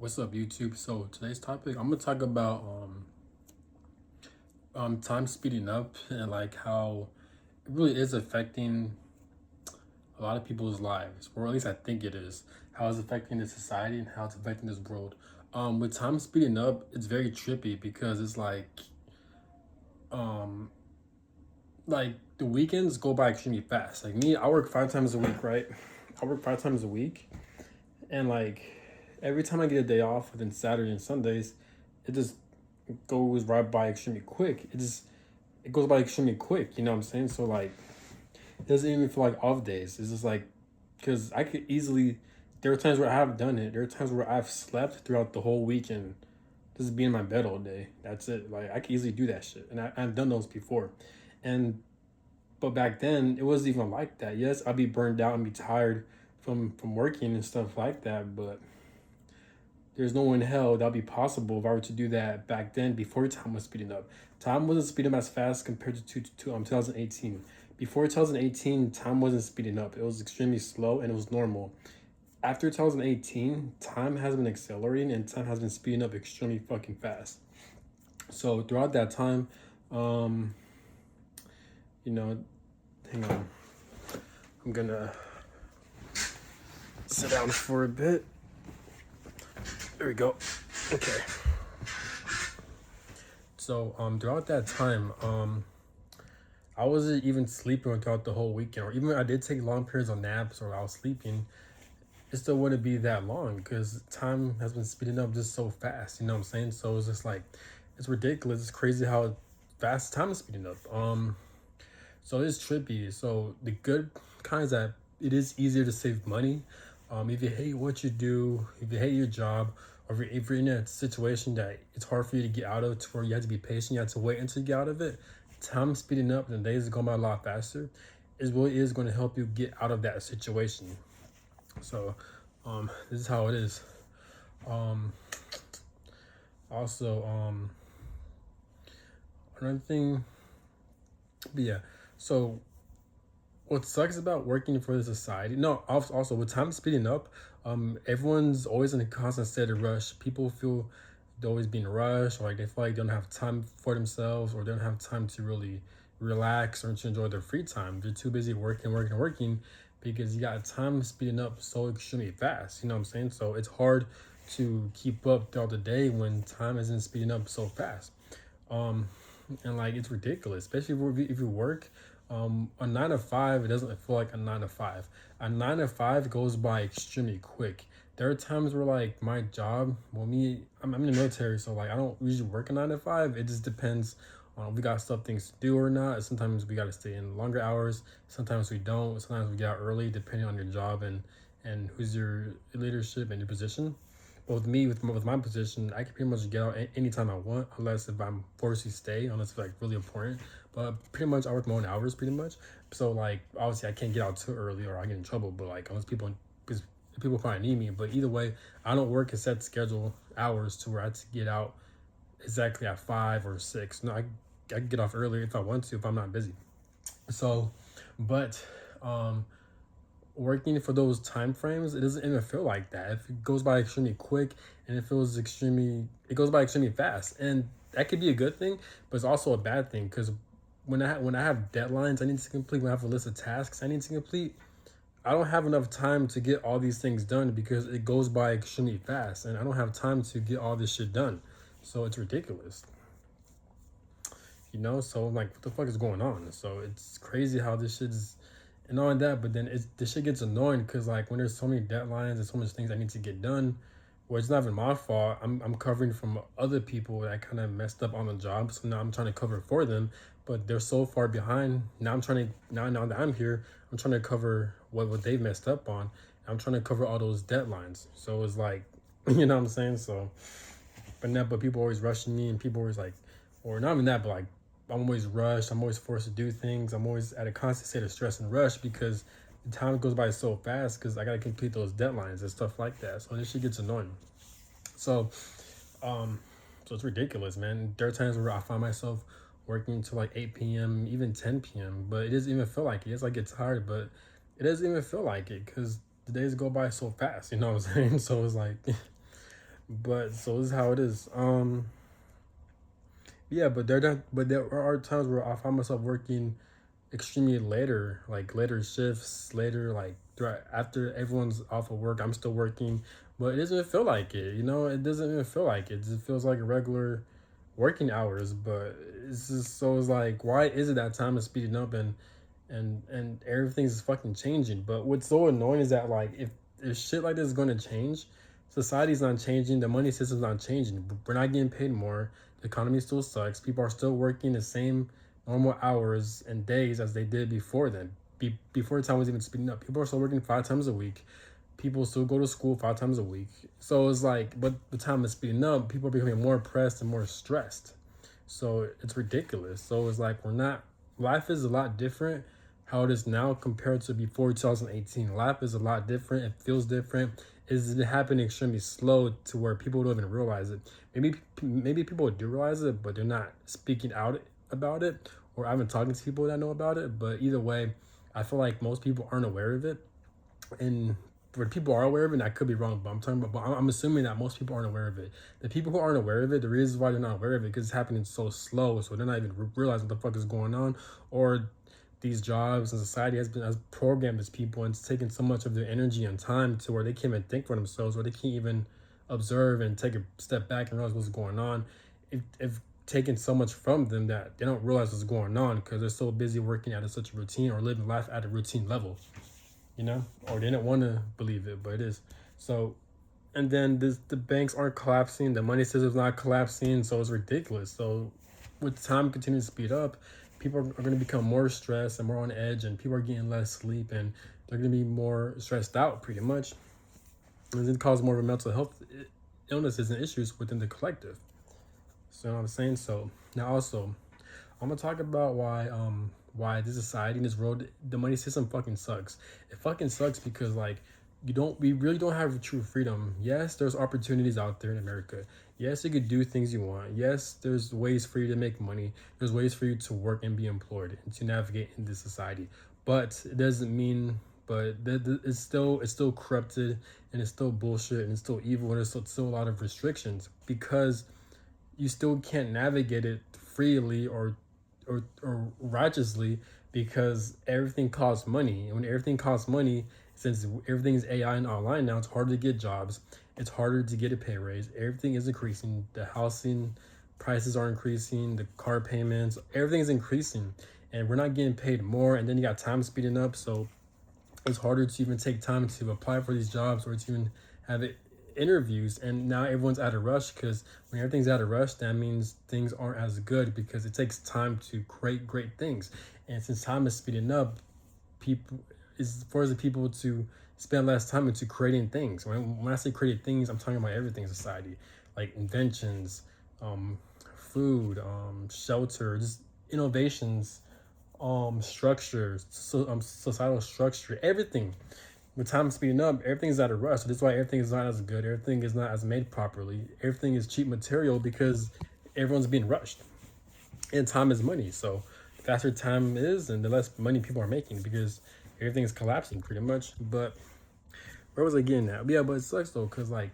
What's up, YouTube? So today's topic, I'm gonna talk about time speeding up and like how it really is affecting a lot of people's lives, or at least I think it is. How it's affecting the society and how it's affecting this world. With time speeding up, it's very trippy because it's um like the weekends go by extremely fast. Like me, I work 5 times a week, right? I work 5 times a week, and like every time I get a day off within Saturday and Sundays, it just goes right by extremely quick. It goes by extremely quick. You know what I'm saying? So like, it doesn't even feel like off days. It's just like, because I could easily. There are times where I have done it. There are times where I've slept throughout the whole weekend, just be in my bed all day. That's it. Like I could easily do that shit, and I've done those before, and but back then it wasn't even like that. Yes, I'd be burned out and be tired from working and stuff like that, but there's no in hell that'll be possible if I were to do that back then before time was speeding up. Time wasn't speeding up as fast compared to 2018. Before 2018, time wasn't speeding up. It was extremely slow and it was normal. After 2018, time has been accelerating and time has been speeding up extremely fucking fast. So throughout that time, um, you know, hang on, I'm gonna sit down for a bit. There we go. Okay. So throughout that time, I wasn't even sleeping throughout the whole weekend, or even when I did take long periods of naps or I was sleeping, it still wouldn't be that long because time has been speeding up just so fast. You know what I'm saying? So it's just like, it's ridiculous. It's crazy how fast time is speeding up. So it's trippy. So the good kind is that it is easier to save money. If you hate what you do, if you hate your job, or if you're in a situation that it's hard for you to get out of, to where you have to be patient, you have to wait until you get out of it, time speeding up and the days are going by a lot faster, is really is going to help you get out of that situation. So, this is how it is. Um, also, another thing, but yeah. So what sucks about working for the society, no, also with time speeding up, everyone's always in a constant state of rush. People feel they're always being rushed, or like they feel like they don't have time for themselves, or they don't have time to really relax or to enjoy their free time. They're too busy working because you got time speeding up so extremely fast. You know what I'm saying? So it's hard to keep up throughout the day when time isn't speeding up so fast. Um, and like it's ridiculous, especially if you work a 9 to 5. It doesn't feel like a 9 to 5. A 9 to 5 goes by extremely quick. There are times where like my job, well, I'm in the military, so like I don't usually work a 9 to 5. It just depends on if we got stuff things to do or not. Sometimes we got to stay in longer hours, sometimes we don't, sometimes we get out early depending on your job and who's your leadership and your position. But with me, with my position, I can pretty much get out anytime I want, unless if I'm forced to stay, unless it's like really important. But pretty much, I work my own hours, pretty much. So like, obviously, I can't get out too early or I get in trouble. But like, unless because people probably need me. But either way, I don't work a set schedule hours to where I have to get out exactly at 5 or 6. No, I can get off earlier if I want to, if I'm not busy. So, but working for those time frames, it doesn't even feel like that. If it goes by extremely quick and it goes by extremely fast, and that could be a good thing, but it's also a bad thing because when I have deadlines I need to complete, when I have a list of tasks I need to complete, I don't have enough time to get all these things done because it goes by extremely fast, and I don't have time to get all this shit done. So it's ridiculous, you know. So I'm like, what the fuck is going on? So it's crazy how this shit is and all that. But then this shit gets annoying because like when there's so many deadlines and so much things I need to get done, where it's not even my fault. I'm covering from other people that kind of messed up on the job, so now I'm trying to cover for them, but they're so far behind. Now I'm trying to now that I'm here, I'm trying to cover what they've messed up on. I'm trying to cover all those deadlines. So it's like, you know what I'm saying? So, but people always rushing me, and people always like, or not even that, but like I'm always rushed. I'm always forced to do things. I'm always at a constant state of stress and rush because the time goes by so fast because I gotta complete those deadlines and stuff like that. So this shit gets annoying. So, so it's ridiculous, man. There are times where I find myself working until like 8 p.m., even 10 p.m., but it doesn't even feel like it. It's like get tired, but it doesn't even feel like it because the days go by so fast. You know what I'm saying? So it's like, But so this is how it is. Yeah, but there are times where I find myself working extremely later, like later shifts, later like throughout, after everyone's off of work, I'm still working, but it doesn't feel like it. It doesn't even feel like it. It just feels like a regular working hours. But it's just so it's like, why is it that time is speeding up and everything's fucking changing? But what's so annoying is that like if shit like this is gonna change, society's not changing, the money system's not changing. We're not getting paid more. The economy still sucks. People are still working the same normal hours and days as they did before then. Before the time was even speeding up, people are still working 5 times a week. People still go to school 5 times a week. So it's like, but the time is speeding up. People are becoming more pressed and more stressed. So it's ridiculous. So it's like we're not. Life is a lot different how it is now compared to before 2018. Life is a lot different. It feels different. It's happening extremely slow to where people don't even realize it. Maybe people do realize it, but they're not speaking out about it, or I've been talking to people that know about it. But either way, I feel like most people aren't aware of it, and for the people who are aware of it, and I could be wrong, but I'm talking about, but I'm assuming that most people aren't aware of it. The people who aren't aware of it, the reason why they're not aware of it, because it's happening so slow, so they're not even realizing what the fuck is going on, or these jobs and society has programmed these people and it's taken so much of their energy and time to where they can't even think for themselves, or they can't even observe and take a step back and realize what's going on. If taken so much from them that they don't realize what's going on because they're so busy working at such a routine or living life at a routine level, or they don't want to believe it, but it is. So, and then the banks aren't collapsing, the money system's not collapsing, so it's ridiculous. So, with time continuing to speed up, people are going to become more stressed and more on edge, and people are getting less sleep, and they're going to be more stressed out, pretty much, and it cause more of a mental health illnesses and issues within the collective. So, you know what I'm saying? So now also, I'm gonna talk about why this society in this world, the money system fucking sucks. It fucking sucks because like we really don't have true freedom. Yes, there's opportunities out there in America. Yes, you could do things you want. Yes, there's ways for you to make money. There's ways for you to work and be employed and to navigate in this society. But it doesn't mean it's still corrupted, and it's still bullshit, and it's still evil, and there's still a lot of restrictions because you still can't navigate it freely or righteously because everything costs money. And when everything costs money, since everything is AI and online now, it's harder to get jobs. It's harder to get a pay raise. Everything is increasing. The housing prices are increasing. The car payments, everything is increasing, and we're not getting paid more. And then you got time speeding up, so it's harder to even take time to apply for these jobs or to even have it interviews. And now everyone's at a rush because when everything's at a rush, that means things aren't as good because it takes time to create great things. And since time is speeding up, people is forcing people to spend less time into creating things. When I say creating things, I'm talking about everything in society, like inventions, food, shelter, just innovations, structure, societal structure, everything. With time speeding up, everything's at a rush. So that's why everything is not as good. Everything is not as made properly. Everything is cheap material because everyone's being rushed. And time is money. So the faster time is, and the less money people are making because everything is collapsing pretty much. But where was I getting at? Yeah, but it sucks though, because like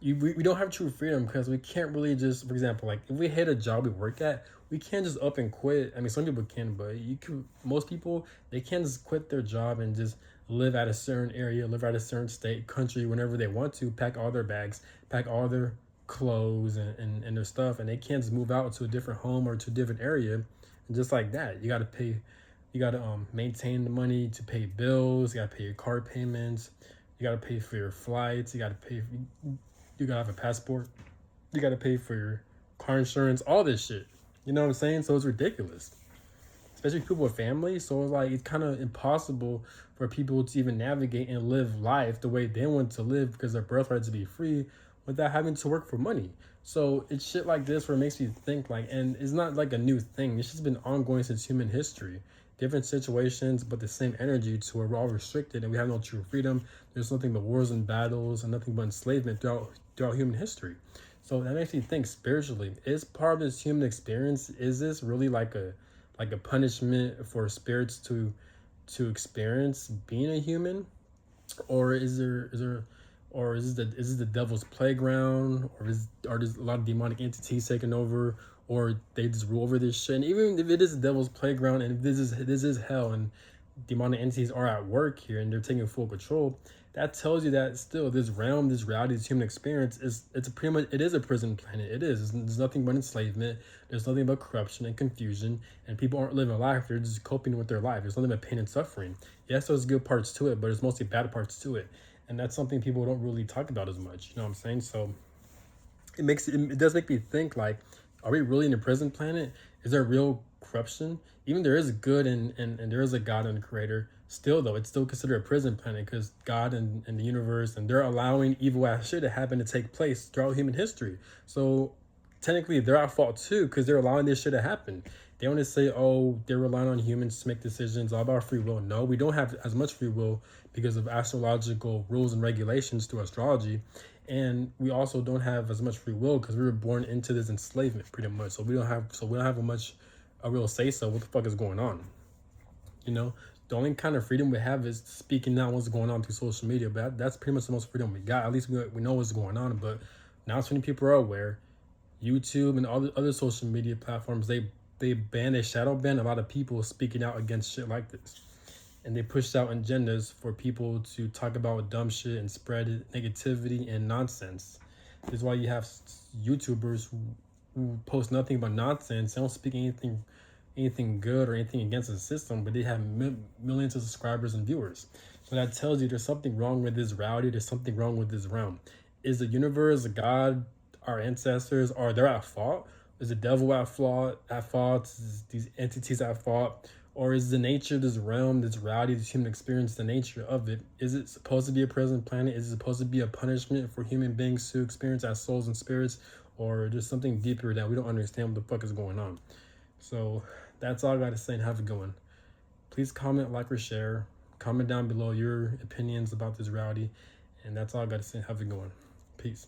we don't have true freedom because we can't really just, for example, like if we hate a job we work at, we can't just up and quit. I mean, some people can, but most people, they can't just quit their job and just live at a certain area, live at a certain state, country, whenever they want to, pack all their bags, pack all their clothes and their stuff, and they can't just move out to a different home or to a different area. And just like that, you got to maintain the money to pay bills, you got to pay your car payments, you got to pay for your flights, you gotta have a passport, you gotta pay for your car insurance, all this shit. You know what I'm saying? So it's ridiculous, especially people with families. So it's kind of impossible for people to even navigate and live life the way they want to live because their birthright to be free without having to work for money. So it's shit like this where it makes me think like, and it's not like a new thing. It's just been ongoing since human history. Different situations, but the same energy to where we're all restricted and we have no true freedom. There's nothing but wars and battles and nothing but enslavement throughout human history. So that makes me think spiritually. Is part of this human experience, is this really like a punishment for spirits to experience being a human? Or is there Or is this the devil's playground? Or are there a lot of demonic entities taking over? Or they just rule over this shit? And even if it is the devil's playground, and if this is hell, and demonic entities are at work here and they're taking full control, that tells you that still this realm, this reality, this human experience it's a pretty much, it is a prison planet. It is. There's nothing but enslavement. There's nothing but corruption and confusion, and people aren't living a life. They're just coping with their life. There's nothing but pain and suffering. Yes, there's good parts to it, but there's mostly bad parts to it, and that's something people don't really talk about as much. You know what I'm saying? So it does make me think, like, are we really in a prison planet? Is there real corruption? Even there is good, and there is a God and a creator, still though it's still considered a prison planet, because God and the universe, and they're allowing evil ass shit to happen, to take place throughout human history. So technically they're at fault too, because they're allowing this shit to happen. They want to say, oh, they're relying on humans to make decisions, all about free will. No, we don't have as much free will because of astrological rules and regulations through astrology. And we also don't have as much free will because we were born into this enslavement, pretty much. So we don't have a real say so what the fuck is going on. You know, the only kind of freedom we have is speaking out what's going on through social media. But that's pretty much the most freedom we got. At least we know what's going on. But now so many people are aware. YouTube and all the other social media platforms, they shadow ban a lot of people speaking out against shit like this. And they pushed out agendas for people to talk about dumb shit and spread negativity and nonsense. This is why you have YouTubers who post nothing but nonsense. They don't speak anything good or anything against the system, but they have millions of subscribers and viewers. So that tells you there's something wrong with this reality. There's something wrong with this realm. Is the universe, God, our ancestors, are they at fault? Is the devil at fault? Is these entities at fault? Or is the nature of this realm, this reality, this human experience, the nature of it? Is it supposed to be a prison planet? Is it supposed to be a punishment for human beings to experience as souls and spirits? Or there's something deeper that we don't understand what the fuck is going on? So that's all I got to say, and have a good one. Please comment, like, or share. Comment down below your opinions about this reality. And that's all I got to say. Have a good one. Peace.